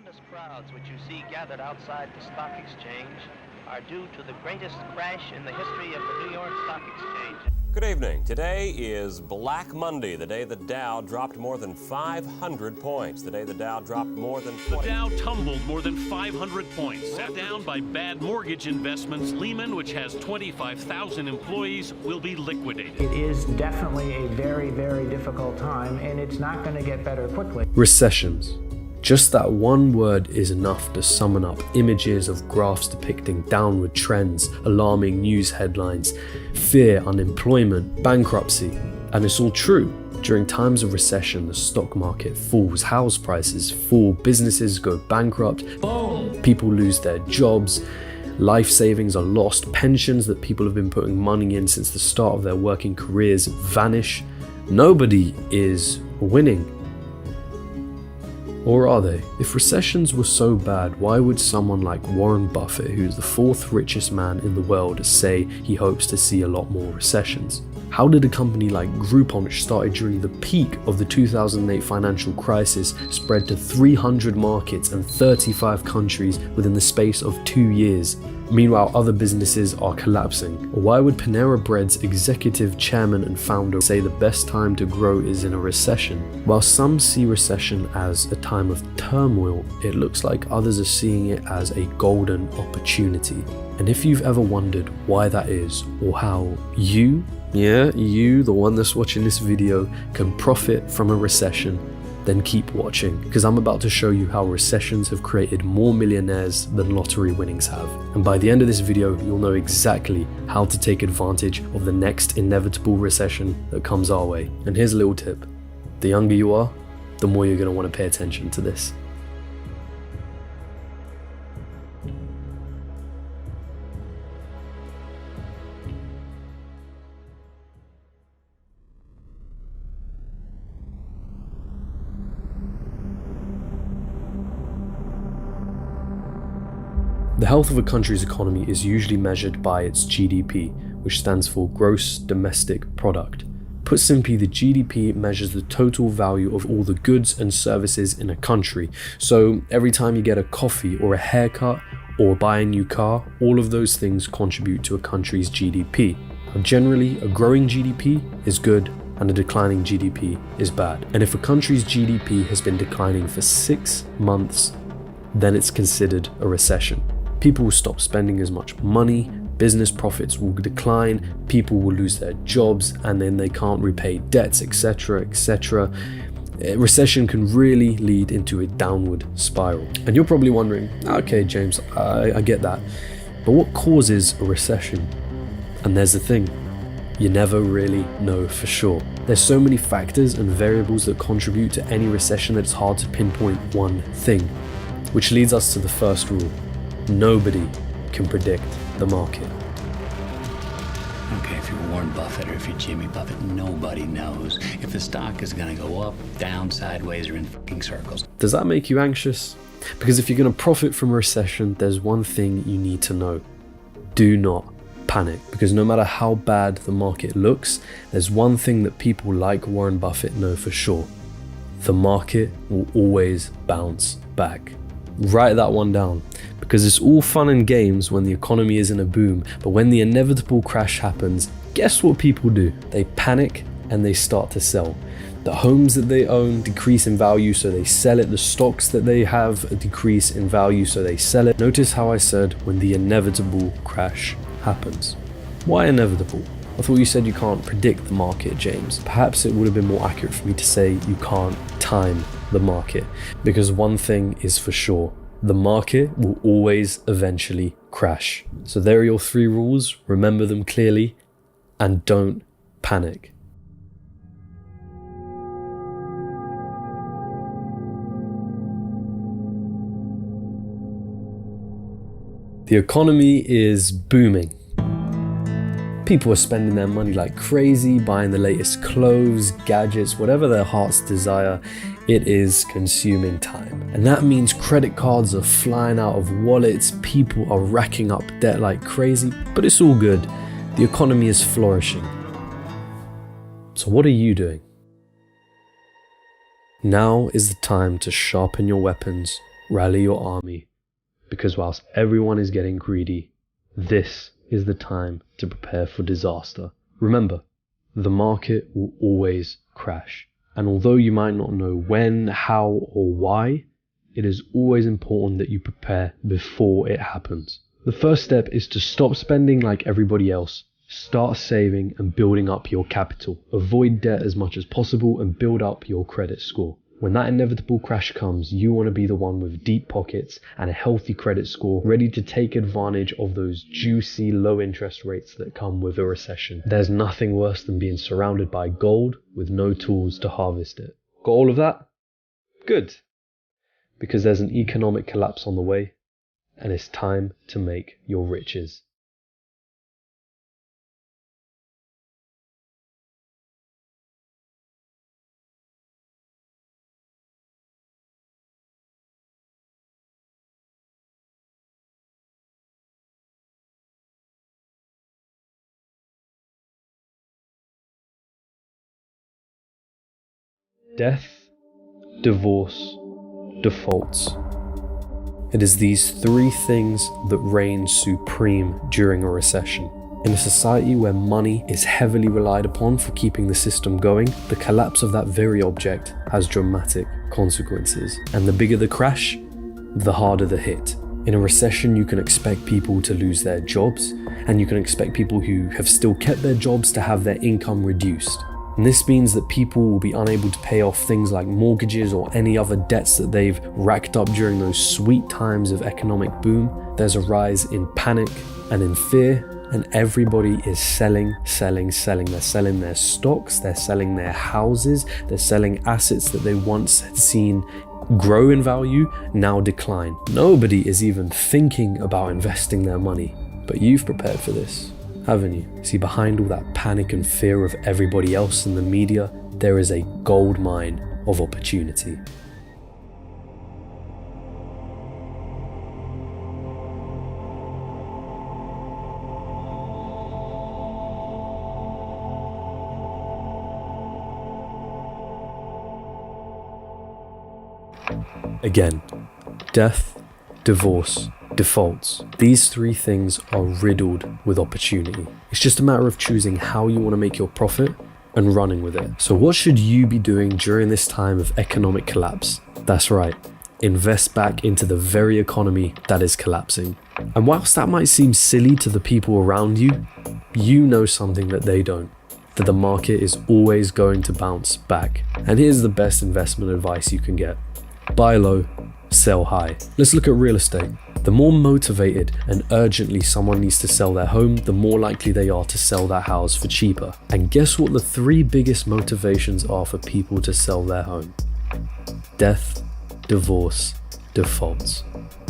tremendous crowds which you see gathered outside the stock exchange are due to the greatest crash in the history of the New York Stock Exchange. Good evening. Today is Black Monday, the day the Dow dropped more than 500 points. The day the Dow dropped more than 20. The Dow tumbled more than 500 points, set down by bad mortgage investments. Lehman, which has 25,000 employees, will be liquidated. It is definitely a very, very difficult time, and it's not going to get better quickly. Recessions. Just that one word is enough to summon up images of graphs depicting downward trends, alarming news headlines, fear, unemployment, bankruptcy. And it's all true. During times of recession, the stock market falls, house prices fall, businesses go bankrupt, people lose their jobs, life savings are lost, pensions that people have been putting money in since the start of their working careers vanish. Nobody is winning. Or are they? If recessions were so bad, why would someone like Warren Buffett, who's the fourth richest man in the world, say he hopes to see a lot more recessions? How did a company like Groupon, which started during the peak of the 2008 financial crisis, spread to 300 markets and 35 countries within the space of 2 years? Meanwhile, other businesses are collapsing. Or why would Panera Bread's executive chairman and founder say the best time to grow is in a recession? While some see recession as a time of turmoil, it looks like others are seeing it as a golden opportunity. And if you've ever wondered why that is, or how you, the one that's watching this video, can profit from a recession, then keep watching, because I'm about to show you how recessions have created more millionaires than lottery winnings have. And by the end of this video, you'll know exactly how to take advantage of the next inevitable recession that comes our way. And here's a little tip. The younger you are, the more you're going to want to pay attention to this. The health of a country's economy is usually measured by its GDP, which stands for Gross Domestic Product. Put simply, the GDP measures the total value of all the goods and services in a country. So every time you get a coffee or a haircut or buy a new car, all of those things contribute to a country's GDP. Now, generally, a growing GDP is good and a declining GDP is bad. And if a country's GDP has been declining for 6 months, then it's considered a recession. People will stop spending as much money, business profits will decline, people will lose their jobs, and then they can't repay debts, etc., etc. A recession can really lead into a downward spiral. And you're probably wondering, okay, James, I get that, but what causes a recession? And there's the thing, you never really know for sure. There's so many factors and variables that contribute to any recession that it's hard to pinpoint one thing. Which leads us to the first rule. Nobody can predict the market. Okay, if you're Warren Buffett or if you're Jimmy Buffett, nobody knows if the stock is going to go up, down, sideways, or in fucking circles. Does that make you anxious? Because if you're going to profit from a recession, there's one thing you need to know. Do not panic. Because no matter how bad the market looks, there's one thing that people like Warren Buffett know for sure. The market will always bounce back. Write that one down, because it's all fun and games when the economy is in a boom, but when the inevitable crash happens, guess what people do? They panic and they start to sell. The homes that they own decrease in value, so they sell it. The stocks that they have decrease in value, so they sell it. Notice how I said when the inevitable crash happens. Why inevitable? I thought you said you can't predict the market, James. Perhaps it would have been more accurate for me to say you can't time the market, because one thing is for sure, the market will always eventually crash. So there are your 3 rules, remember them clearly, and don't panic. The economy is booming. People are spending their money like crazy, buying the latest clothes, gadgets, whatever their hearts desire. It is consuming time. And that means credit cards are flying out of wallets, people are racking up debt like crazy, but it's all good. The economy is flourishing. So what are you doing? Now is the time to sharpen your weapons, rally your army, because whilst everyone is getting greedy, this is the time to prepare for disaster. Remember, the market will always crash. And although you might not know when, how, or why, it is always important that you prepare before it happens. The first step is to stop spending like everybody else. Start saving and building up your capital. Avoid debt as much as possible and build up your credit score. When that inevitable crash comes, you want to be the one with deep pockets and a healthy credit score, ready to take advantage of those juicy low interest rates that come with a recession. There's nothing worse than being surrounded by gold with no tools to harvest it. Got all of that? Good. Because there's an economic collapse on the way, and it's time to make your riches. Death, divorce, defaults. It is these three things that reign supreme during a recession. In a society where money is heavily relied upon for keeping the system going, the collapse of that very object has dramatic consequences. And the bigger the crash, the harder the hit. In a recession, you can expect people to lose their jobs, and you can expect people who have still kept their jobs to have their income reduced. And this means that people will be unable to pay off things like mortgages or any other debts that they've racked up during those sweet times of economic boom. There's a rise in panic and in fear, and everybody is selling. They're selling their stocks, they're selling their houses, they're selling assets that they once had seen grow in value, now decline. Nobody is even thinking about investing their money, but you've prepared for this, haven't you? See, behind all that panic and fear of everybody else in the media, there is a gold mine of opportunity. Again, death, divorce, defaults. These three things are riddled with opportunity. It's just a matter of choosing how you want to make your profit and running with it. So what should you be doing during this time of economic collapse? That's right, invest back into the very economy that is collapsing. And whilst that might seem silly to the people around you, you know something that they don't, that the market is always going to bounce back. And here's the best investment advice you can get. Buy low, sell high. Let's look at real estate. The more motivated and urgently someone needs to sell their home, the more likely they are to sell that house for cheaper. And guess what the three biggest motivations are for people to sell their home? Death, divorce, defaults.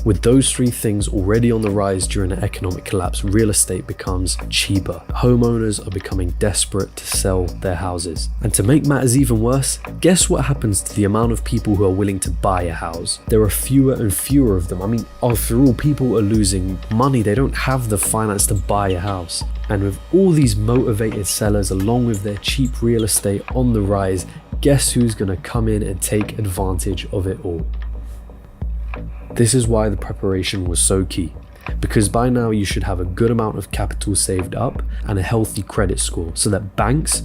With those three things already on the rise during an economic collapse, real estate becomes cheaper. Homeowners are becoming desperate to sell their houses. And to make matters even worse, guess what happens to the amount of people who are willing to buy a house? There are fewer and fewer of them. I mean, after all, people are losing money. They don't have the finance to buy a house. And with all these motivated sellers along with their cheap real estate on the rise, guess who's going to come in and take advantage of it all? This is why the preparation was so key, because by now you should have a good amount of capital saved up and a healthy credit score so that banks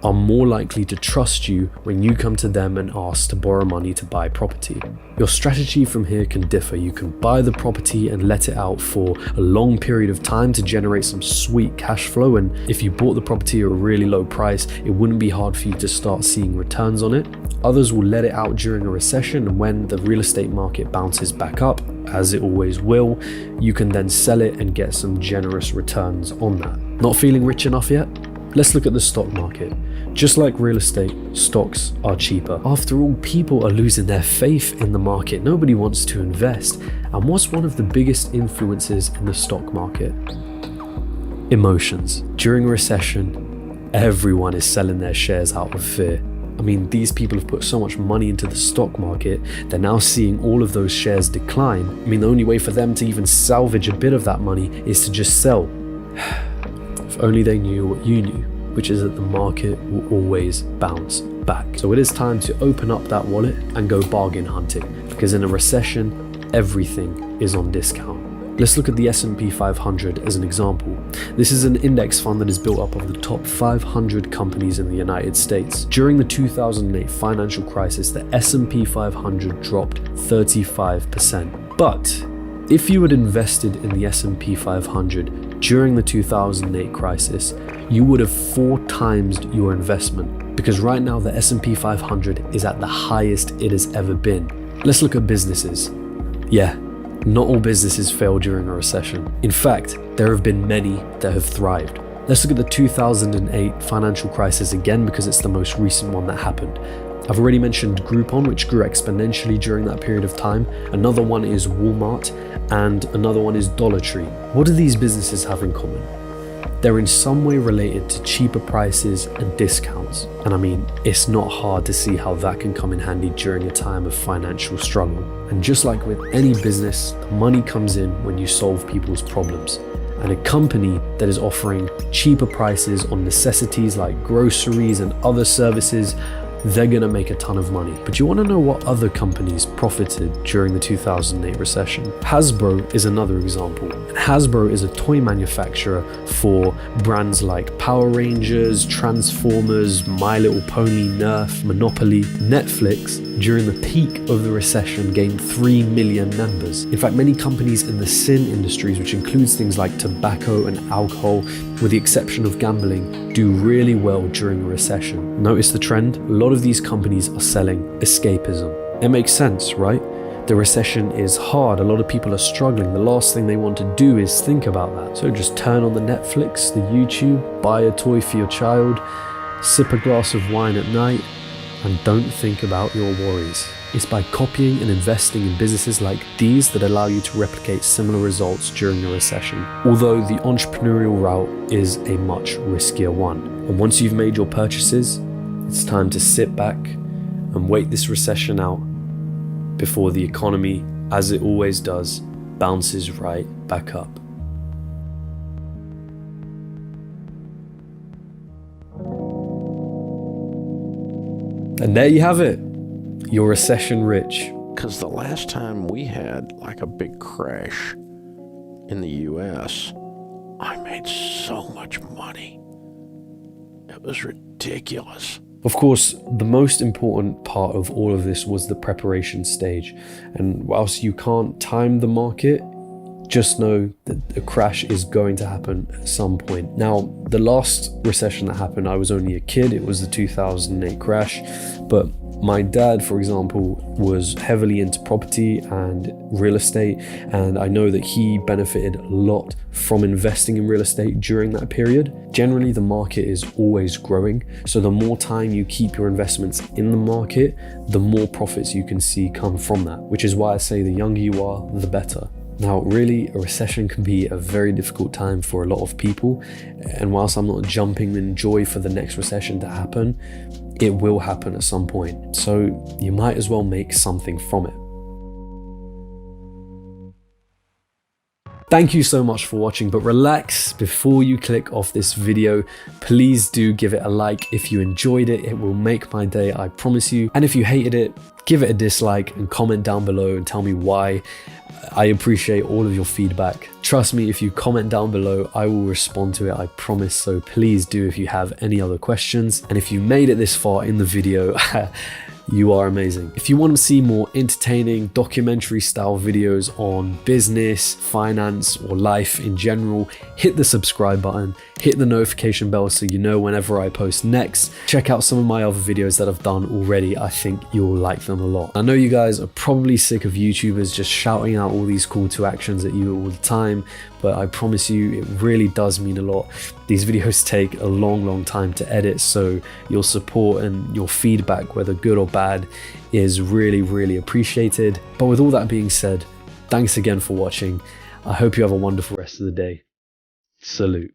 are more likely to trust you when you come to them and ask to borrow money to buy property. Your strategy from here can differ. You can buy the property and let it out for a long period of time to generate some sweet cash flow, and if you bought the property at a really low price, it wouldn't be hard for you to start seeing returns on it. Others will let it out during a recession, and when the real estate market bounces back up, as it always will, you can then sell it and get some generous returns on that. Not feeling rich enough yet? Let's look at the stock market. Just like real estate, stocks are cheaper. After all, people are losing their faith in the market. Nobody wants to invest. And what's one of the biggest influences in the stock market? Emotions. During a recession, everyone is selling their shares out of fear. I mean, these people have put so much money into the stock market, they're now seeing all of those shares decline. I mean, the only way for them to even salvage a bit of that money is to just sell. If only they knew what you knew, which is that the market will always bounce back. So it is time to open up that wallet and go bargain hunting, because in a recession, everything is on discount. Let's look at the S&P 500 as an example. This is an index fund that is built up of the top 500 companies in the United States. During the 2008 financial crisis, the S&P 500 dropped 35%. But if you had invested in the S&P 500 during the 2008 crisis, you would have 4 times your investment, because right now the S&P 500 is at the highest it has ever been. Let's look at businesses. Yeah, not all businesses fail during a recession. In fact, there have been many that have thrived. Let's look at the 2008 financial crisis again, because it's the most recent one that happened. I've already mentioned Groupon, which grew exponentially during that period of time. Another one is Walmart, and another one is Dollar Tree. What do these businesses have in common? They're in some way related to cheaper prices and discounts. And I mean, it's not hard to see how that can come in handy during a time of financial struggle. And just like with any business, the money comes in when you solve people's problems. And a company that is offering cheaper prices on necessities like groceries and other services, they're gonna make a ton of money. But you wanna know what other companies profited during the 2008 recession? Hasbro is another example. And Hasbro is a toy manufacturer for brands like Power Rangers, Transformers, My Little Pony, Nerf, Monopoly. Netflix, during the peak of the recession, gained 3 million members. In fact, many companies in the sin industries, which includes things like tobacco and alcohol, with the exception of gambling, do really well during a recession. Notice the trend? A lot of these companies are selling escapism. It makes sense, right? The recession is hard. A lot of people are struggling. The last thing they want to do is think about that. So just turn on the Netflix, the YouTube, buy a toy for your child, sip a glass of wine at night, and don't think about your worries. It's by copying and investing in businesses like these that allow you to replicate similar results during a recession. Although the entrepreneurial route is a much riskier one. And once you've made your purchases, it's time to sit back and wait this recession out before the economy, as it always does, bounces right back up. And there you have it. You're recession rich. Because the last time we had like a big crash in the US, I made so much money. It was ridiculous. Of course, the most important part of all of this was the preparation stage. And whilst you can't time the market, just know that a crash is going to happen at some point. Now, the last recession that happened, I was only a kid. It was the 2008 crash. But my dad, for example, was heavily into property and real estate. And I know that he benefited a lot from investing in real estate during that period. Generally, the market is always growing. So the more time you keep your investments in the market, the more profits you can see come from that, which is why I say the younger you are, the better. Now, really, a recession can be a very difficult time for a lot of people. And whilst I'm not jumping in joy for the next recession to happen, it will happen at some point. So you might as well make something from it. Thank you so much for watching, but relax before you click off this video. Please do give it a like. If you enjoyed it, it will make my day, I promise you. And if you hated it, give it a dislike and comment down below and tell me why. I appreciate all of your feedback. Trust me, if you comment down below, I will respond to it, I promise. So please do if you have any other questions. And if you made it this far in the video, you are amazing. If you want to see more entertaining documentary style videos on business, finance, or life in general, hit the subscribe button, hit the notification bell so you know whenever I post next. Check out some of my other videos that I've done already. I think you'll like them a lot. I know you guys are probably sick of YouTubers just shouting out all these call to actions at you all the time, but I promise you it really does mean a lot. These videos take a long time to edit, so your support and your feedback, whether good or bad, is really appreciated. But with all that being said, thanks again for watching. I hope you have a wonderful rest of the day. Salute.